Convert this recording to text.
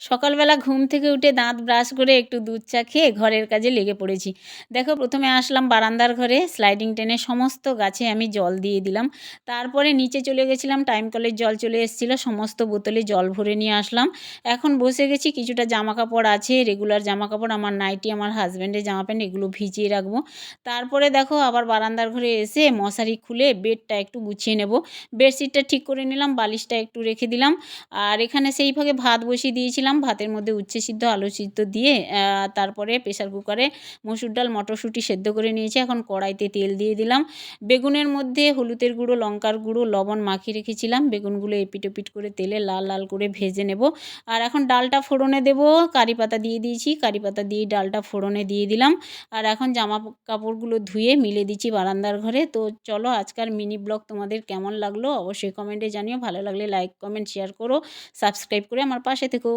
সকালবেলা ঘুম থেকে উঠে দাঁত ব্রাশ করে একটু দুধ চা খেয়ে ঘরের কাজে লেগে পড়েছি। দেখো প্রথমে আসলাম বারান্দার ঘরে, স্লাইডিং টেনে সমস্ত গাছে আমি জল দিয়ে দিলাম। তারপরে নিচে চলে গেছিলাম, টাইম কলের জল চলে এসেছিল, সমস্ত বোতলে জল ভরে নিয়ে আসলাম। এখন বসে গেছি, কিছুটা জামাকাপড় আছে, রেগুলার জামাকাপড়, আমার নাইটি, আমার হাজব্যান্ডের জামা প্যান্ট, এগুলো ভিজিয়ে রাখবো। তারপরে দেখো আবার বারান্দার ঘরে এসে মশারি খুলে বেডটা একটু গুছিয়ে নেব। বেডশিটটা ঠিক করে নিলাম, বালিশটা একটু রেখে দিলাম। আর এখানে সেই ফাঁকে ভাত বসিয়ে দিয়েছিলাম, ভাতের মধ্যে উচ্ছে সিদ্ধ, আলু সিদ্ধ দিয়ে তারপরে প্রেসার কুকারে মসুর ডাল, মটরশুঁটি সেদ্ধ করে নিয়েছি। এখন কড়াইতে তেল দিয়ে দিলাম। বেগুনের মধ্যে হলুদের গুঁড়ো, লঙ্কার গুঁড়ো, লবণ মাখিয়ে রেখেছিলাম। বেগুনগুলো এপিট ওপিট করে তেলে লাল লাল করে ভেজে নেব। আর এখন ডালটা ফোড়নে দেব। কারি পাতা দিয়ে দিয়েছি, কারি পাতা দিয়ে ডালটা ফোড়নে দিয়ে দিলাম। আর এখন জামা কাপড়গুলো ধুয়ে মিলে দিচ্ছি বারান্দার ঘরে। তো চলো, আজকের মিনি ব্লগ তোমাদের কেমন লাগলো অবশ্যই কমেন্টে জানিও। ভালো লাগলে লাইক, কমেন্ট, শেয়ার করো। সাবস্ক্রাইব করে আমার পাশে থেকো।